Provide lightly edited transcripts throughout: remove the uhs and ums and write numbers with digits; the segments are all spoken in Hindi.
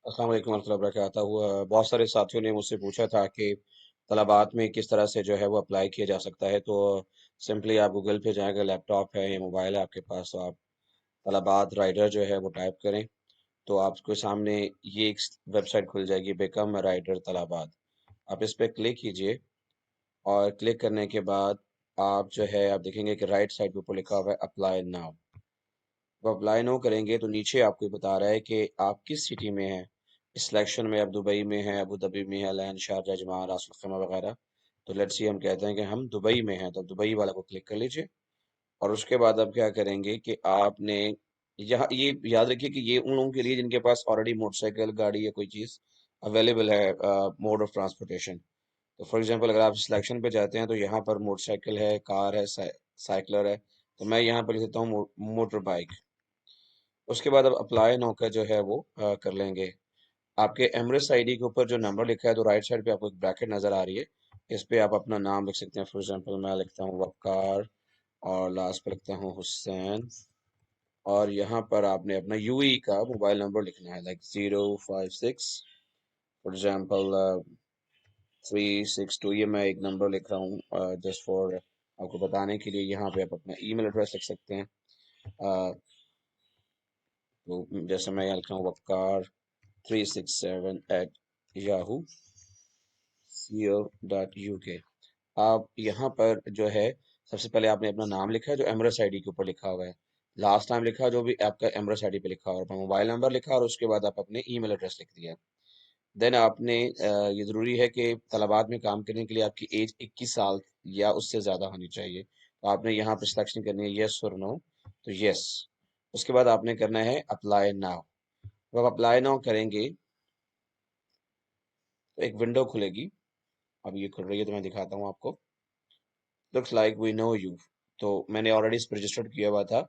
अस्सलाम वालेकुम warahmatullahi wabarakatuh। बहुत सारे साथियों ने मुझसे पूछा था कि तलबात में किस तरह से जो है वो अप्लाई किया जा सकता है। तो सिंपली आप गूगल पे जाएंगे, लैपटॉप है या मोबाइल है आपके पास, तो आप तलबात राइडर जो है वो टाइप करें तो आपके सामने ये एक वेबसाइट खुल जाएगी, बिकम अ राइडर तलबात। आप इस पर क्लिक कीजिए और क्लिक करने के बाद आप जो है आप देखेंगे कि राइट साइड के ऊपर लिखा हुआ है अप्लाई नाउ। तो अप्लाई नो करेंगे तो नीचे आपको बता रहा है कि आप किस सिटी में हैं। इस सिलेक्शन में आप दुबई में हैं, अबू धाबी में है, लैन, शारजा, अजमान, रास अल खैमा वगैरह। तो लेट्स सी हम कहते हैं कि हम दुबई में हैं, तो दुबई वाला को क्लिक कर लीजिए। और उसके बाद आप क्या करेंगे कि आपने यहाँ ये याद रखिए कि ये उन लोगों के लिए जिनके पास ऑलरेडी मोटरसाइकिल, गाड़ी या कोई चीज़ अवेलेबल है, मोड ऑफ ट्रांसपोर्टेशन। तो फॉर एग्जांपल अगर आप सिलेक्शन पे जाते हैं तो यहाँ पर मोटरसाइकिल है, कार है, साइकिलर है। तो मैं यहाँ पर लिख देता हूँ मोटर बाइक। उसके बाद अब अप्लाई नाउ का जो है वो कर लेंगे। आपके एमरेस आईडी के ऊपर जो नंबर लिखा है तो राइट साइड पे आपको एक ब्रैकेट नजर आ रही है। इस पे आप अपना नाम लिख सकते हैं। फॉर एग्जांपल मैं लिखता हूँ वकार और लास्ट पे लिखता हूँ हुसैन। और यहाँ पर आपने अपना यूई का मोबाइल नंबर लिखना है, लाइक 056 फॉर एग्जांपल 362। ये मैं एक नंबर लिख रहा हूँ जस्ट फॉर आपको बताने के लिए। यहाँ पे आप अपना ईमेल एड्रेस लिख सकते हैं। तो जैसे मैं यहाँ लिख रहा हूँ वकार 367@yahoo.co.uk। आप यहाँ पर जो है सबसे पहले आपने अपना नाम लिखा है जो एमरस आईडी के ऊपर लिखा हुआ है। लास्ट टाइम लिखा जो भी आपका एमरस आईडी पे लिखा हुआ है, अपना मोबाइल नंबर लिखा और उसके बाद आप अपने ईमेल एड्रेस लिख दिया। देन आपने ये ज़रूरी है कि तलबात में काम करने के लिए आपकी एज 21 साल या उससे ज़्यादा होनी चाहिए। तो आपने यहाँ पर सिलेक्शन करनी है येस और नो। तो येस। उसके बाद आपने करना है अप्लाई नाउ। जब आप अप्लाई नाउ करेंगे तो एक विंडो खुलेगी। अब ये खुल रही है तो मैं दिखाता हूँ आपको। Looks like we know you. तो मैंने ऑलरेडी इस पर रजिस्टर्ड किया हुआ था,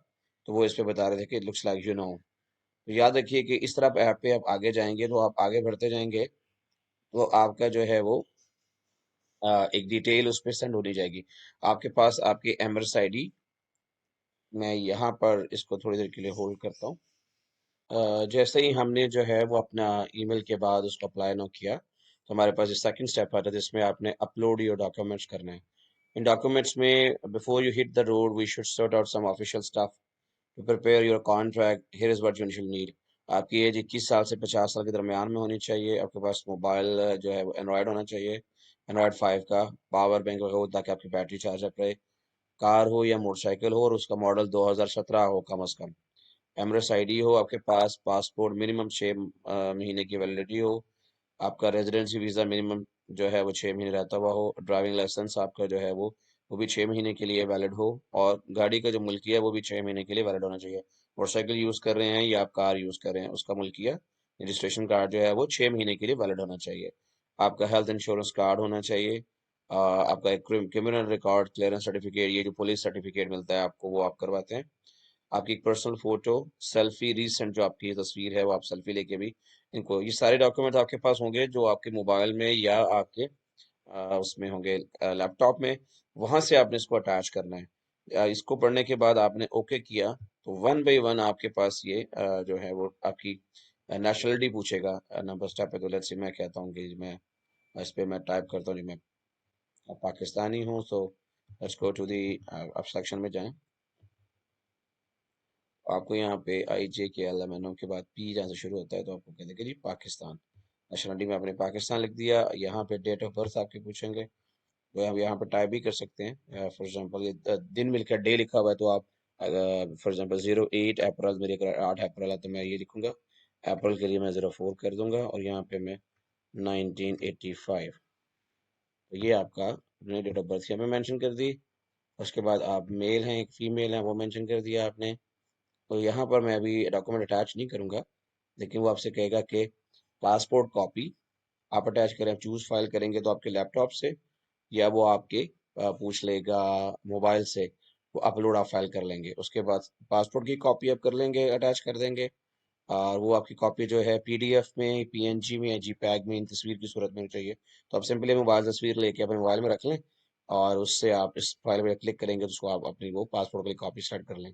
तो वो इस पे बता रहे थे कि लुक्स लाइक यू नो। तो याद रखिए कि इस तरह ऐप पे आप आगे जाएंगे तो आप आगे बढ़ते जाएंगे तो आपका जो है वो एक डिटेल उस पर सेंड होनी जाएगी आपके पास, आपकी एमरस आईडी। मैं यहाँ पर इसको थोड़ी देर के लिए होल्ड करता हूँ। जैसे ही हमने जो है वो अपना ईमेल के बाद उसको अप्लाई ना किया तो हमारे पास सेकंड स्टेप आता है जिसमें आपने अपलोड योर डॉक्यूमेंट्स करना है। इन डॉक्यूमेंट्स में before you hit the road we should sort out some official stuff to prepare your contract. Here is what you should need. आपकी एज 21 साल से 50 साल के दरमियान में होनी चाहिए। आपके पास मोबाइल जो है वो एंड्रॉयड होना चाहिए, एंड्रॉयड 5 का। पावर बैंक हो ताकि आपकी बैटरी चार्ज अप रहे। कार हो या मोटरसाइकिल हो और उसका मॉडल 2017 हो कम अज कम। एमरेस आईडी हो आपके पास। पासपोर्ट मिनिमम 6 महीने की वैलिडिटी हो। आपका रेजिडेंसी वीज़ा मिनिमम जो है वो 6 महीने रहता हुआ हो। ड्राइविंग लाइसेंस आपका जो है वो भी 6 महीने के लिए वैलिड हो। और गाड़ी का जो मुल्किया है वो भी 6 महीने के लिए वैलिड होना चाहिए। मोटरसाइकिल यूज़ कर रहे हैं या आप कार यूज़ कर रहे हैं, उसका मुल्किया रजिस्ट्रेशन कार्ड जो है वो 6 महीने के लिए वैलिड होना चाहिए। आपका हेल्थ इंश्योरेंस कार्ड होना चाहिए। आपका एक क्रिमिनल रिकॉर्ड क्लियरेंस सर्टिफिकेट, ये जो पुलिस सर्टिफिकेट मिलता है आपको, वो आप करवाते हैं। आपकी एक पर्सनल फोटो, सेल्फी, रीसेंट जो आपकी तस्वीर है वो आप सेल्फी लेके भी इनको, ये सारे डॉक्यूमेंट आपके पास होंगे जो आपके मोबाइल में या आपके उसमें होंगे लैपटॉप में। वहां से आपने इसको अटैच करना है। इसको पढ़ने के बाद आपने ओके किया तो वन बाई वन आपके पास ये जो है वो आपकी नेशनलिटी पूछेगा। नंबर स्टेप पे तो लेट्स से मैं कहता हूँ कि मैं इस पे मैं टाइप करता हूँ जी मैं पाकिस्तानी हूँ। So let's go to the, आप सेक्शन में जाएं। आपको यहाँ पे IJKLMNO के बाद P जहाँ से शुरू होता है तो आपको कह देंगे जी पाकिस्तान। नेशनलिटी में आपने पाकिस्तान लिख दिया। यहाँ पे डेट ऑफ बर्थ आपके पूछेंगे, वो आप यहाँ पे टाइप भी कर सकते हैं। फॉर एग्जांपल ये दिन मिलकर डे लिखा हुआ है तो आप फॉर एग्जांपल 08 अप्रैल, मेरे 8 अप्रैल है तो मैं ये लिखूंगा। अप्रैल के लिए मैं 04 कर दूंगा और यहाँ पे मैं 1985। तो ये आपका अपने डेट ऑफ बर्थ यहाँ पे मेंशन कर दी। उसके बाद आप मेल हैं, एक फीमेल है, वो मेंशन कर दिया आपने। तो यहाँ पर मैं अभी डॉक्यूमेंट अटैच नहीं करूंगा, लेकिन वो आपसे कहेगा कि पासपोर्ट कॉपी आप अटैच करें। चूज फाइल करेंगे तो आपके लैपटॉप से या वो आपके पूछ लेगा मोबाइल से, वो अपलोड आप फाइल कर लेंगे। उसके बाद पासपोर्ट की कॉपी आप कर लेंगे, अटैच कर देंगे। और वो आपकी कॉपी जो है PDF में, PNG में या JPEG में इन तस्वीर की सूरत में होनी चाहिए। तो आप सिंपली मोबाइल तस्वीर लेके अपने मोबाइल में रख लें और उससे आप इस फाइल में क्लिक करेंगे तो उसको आप अपनी वो पासपोर्ट की कॉपी सेट कर लें।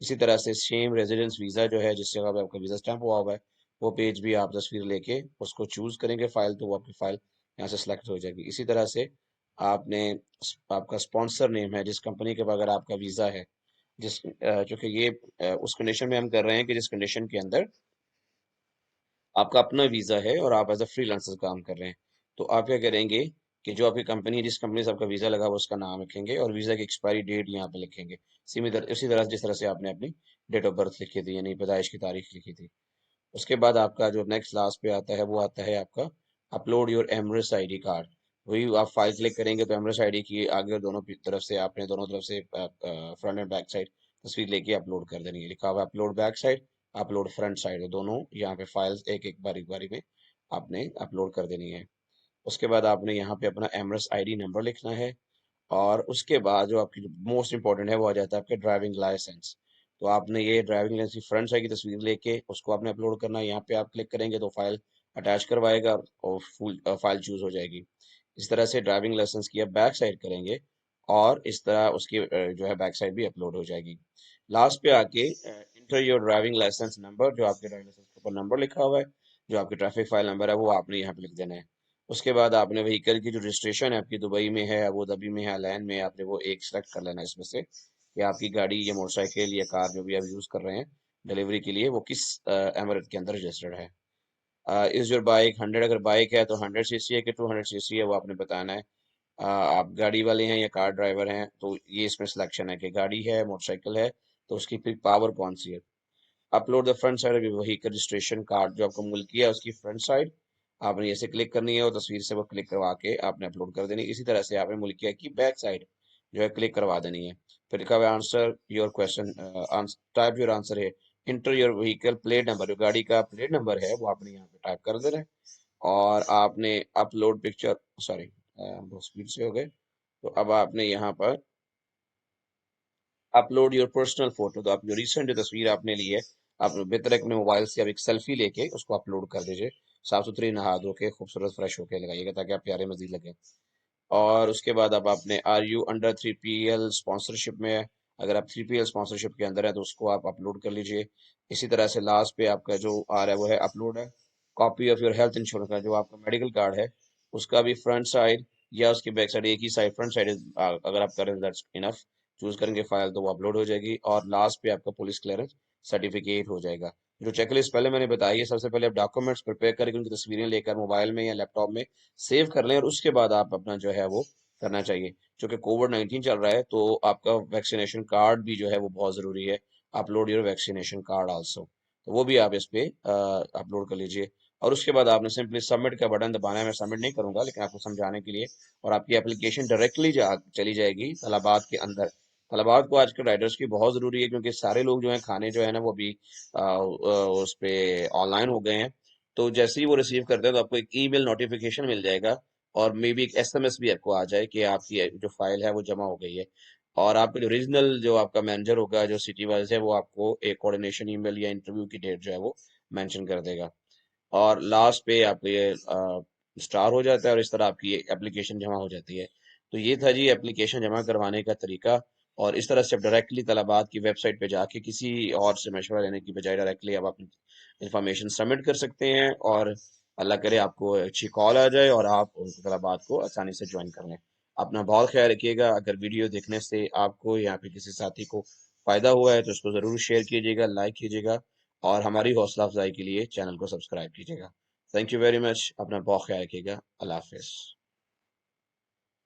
इसी तरह से सेम रेजिडेंस वीज़ा जो है जिस जगह पे आपका वीज़ा स्टैंप हुआ हुआ है वो पेज भी आप तस्वीर लेके उसको चूज करेंगे फाइल, तो वो आपकी फाइल यहाँ से सिलेक्ट हो जाएगी। इसी तरह से आपने आपका स्पॉन्सर नेम है, जिस कंपनी के अगर आपका वीज़ा है, चूंकि ये उस कंडीशन में हम कर रहे हैं कि जिस कंडीशन के अंदर आपका अपना वीज़ा है और आप एज अ फ्रीलांसर काम कर रहे हैं, तो आप क्या करेंगे कि जो आपकी कंपनी है, जिस कंपनी से आपका वीज़ा लगा हुआ उसका नाम लिखेंगे और वीज़ा की एक्सपायरी डेट यहाँ पे लिखेंगे। इसी तरह जिस तरह से आपने अपनी डेट ऑफ बर्थ लिखी थी, यानी पैदाइश की तारीख लिखी थी। उसके बाद आपका जो नेक्स्ट लास्ट पे आता है वो आता है आपका अपलोड योर एमरेस आईडी कार्ड। वही आप फाइल क्लिक करेंगे तो एमरेस आईडी की आगे और तरफ से आपने दोनों तरफ से फ्रंट एंड बैक साइड तस्वीर लेके अपलोड कर देनी है। लिखा हुआ upload back side, upload front side, दोनों यहाँ पे फाइल्स एक एक बारी बारी में आपने अपलोड कर देनी है। उसके बाद आपने यहाँ पे अपना एमरेस आईडी नंबर लिखना है। और उसके बाद जो आपकी मोस्ट इंपॉर्टेंट है वो आ जाता है आपके ड्राइविंग लाइसेंस। तो आपने ये ड्राइविंग लाइसेंस की फ्रंट साइड की तस्वीर लेके उसको आपने अपलोड करना है। यहाँ पे आप क्लिक करेंगे तो फाइल अटैच करवाएगा और फुल फाइल चूज हो जाएगी। इस तरह से ड्राइविंग लाइसेंस की आप बैक साइड करेंगे और इस तरह उसकी जो है बैक साइड भी अपलोड हो जाएगी। लास्ट पे आके enter your driving license number, जो आपके ड्राइविंग लाइसेंस के ऊपर नंबर लिखा हुआ है, जो आपकी ट्रैफिक फाइल नंबर है, वो आपने यहाँ पे लिख देना है। उसके बाद आपने व्हीकल की जो रजिस्ट्रेशन है आपकी, दुबई में है, अबू धाबी में है, अलैन में है, आपने वो एक सेलेक्ट कर लेना है इसमें से कि आपकी गाड़ी या मोटरसाइकिल या कार जो भी आप यूज कर रहे हैं डिलीवरी के लिए, वो किस एमिरेट के अंदर रजिस्टर्ड है। इज योर बाइक 100, अगर बाइक है तो 100 सीसी है कि 200 सीसी है, वो आपने बताना है। आप गाड़ी वाले हैं या कार ड्राइवर हैं, तो ये इसमें सिलेक्शन है कि गाड़ी है, मोटरसाइकिल है, तो उसकी फिर पावर कौन सी है। Upload the front side of vehicle registration card, जो आपको मुल्की है उसकी फ्रंट साइड आपने ऐसे क्लिक करनी है और तस्वीर से वो क्लिक करवा के आपने अपलोड कर देनी है। इसी तरह से आपने मुल्किया की बैक साइड जो है क्लिक करवा देनी है। फिर लिखा हुआ answer your question, type your answer है, enter your vehicle plate number, जो गाड़ी का प्लेट नंबर है वो आपने यहाँ पे टाइप कर देना है। और आपने अपलोड पिक्चर, सॉरी बहुत स्पीड से हो गए, तो अब आपने यहाँ पर अपलोड योर पर्सनल फोटो, तो आप जो रिसेंट जो तस्वीर आपने ली है, आप बेहतर है कि अपने मोबाइल से आप एक सेल्फी लेके उसको अपलोड कर दीजिए। साफ सुथरी नहा धो के खूबसूरत फ्रेश होके लगाइएगा ताकि आप प्यारे मजीद लगे। और उसके बाद अब आपने are you under 3PL sponsorship में है, अगर आप 3PL स्पॉन्सरशिप के अंदर है तो उसको आप अपलोड कर लीजिए। इसी तरह से लास्ट पे आपका जो आ रहा है वो है अपलोड है copy of your health insurance का, जो आपका मेडिकल कार्ड है उसका भी फ्रंट साइड या उसकी बैक साइड, एक ही साइड फ्रंट साइड अगर आप करें दैट्स इनफ, चूज करेंगे फाइल तो वो अपलोड हो जाएगी। और लास्ट पे आपका पुलिस क्लियरेंस सर्टिफिकेट हो जाएगा। जो चेकलिस्ट पहले मैंने बताई है, सबसे पहले आप डॉक्यूमेंट्स प्रिपेयर करके उनकी तस्वीरें लेकर मोबाइल में या लैपटॉप में सेव कर लें और उसके बाद आप अपना जो है वो करना चाहिए। क्योंकि कोविड-19 चल रहा है तो आपका वैक्सीनेशन कार्ड भी जो है वो बहुत ज़रूरी है। Upload your vaccination card also, तो वो भी आप इस पे अपलोड कर लीजिए। और उसके बाद आपने सिंपली सबमिट का बटन दबाना है। मैं सबमिट नहीं करूंगा लेकिन आपको समझाने के लिए। और आपकी एप्लीकेशन डायरेक्टली चली जाएगी तलबात के अंदर। तलबात को आजकल राइडर्स की बहुत ज़रूरी है क्योंकि सारे लोग जो हैं खाने जो है ना वो भी उस पे ऑनलाइन हो गए हैं। तो जैसे ही वो रिसीव करते हैं तो आपको एक ईमेल नोटिफिकेशन मिल जाएगा और मे बी एक एसएमएस भी आपको आ जाए कि आपकी जो फाइल है वो जमा हो गई है। और आपका जो रीजनल जो आपका मैनेजर होगा जो सिटी वाइज है वो आपको एक कोऑर्डिनेशन ईमेल या इंटरव्यू की डेट जो है वो मेंशन कर देगा। और लास्ट पे आपको ये स्टार हो जाता है और इस तरह आपकी एप्लीकेशन जमा हो जाती है। तो ये था जी एप्लीकेशन जमा करवाने का तरीका। और इस तरह से आप डायरेक्टली तलबात की वेबसाइट पे जाके किसी और से मशवरा लेने की बजाय डायरेक्टली आप अपनी इंफॉर्मेशन सबमिट कर सकते हैं। और अल्लाह करे आपको अच्छी कॉल आ जाए और आप उन तलबात को आसानी से ज्वाइन कर लें। अपना बहुत ख्याल रखिएगा। अगर वीडियो देखने से आपको या फिर किसी साथी को फायदा हुआ है तो उसको ज़रूर शेयर कीजिएगा, लाइक कीजिएगा और हमारी हौसला अफजाई के लिए चैनल को सब्सक्राइब कीजिएगा। Thank you very much. अपना बहुत ख्याल रखिएगा। अल्लाह हाफिज़।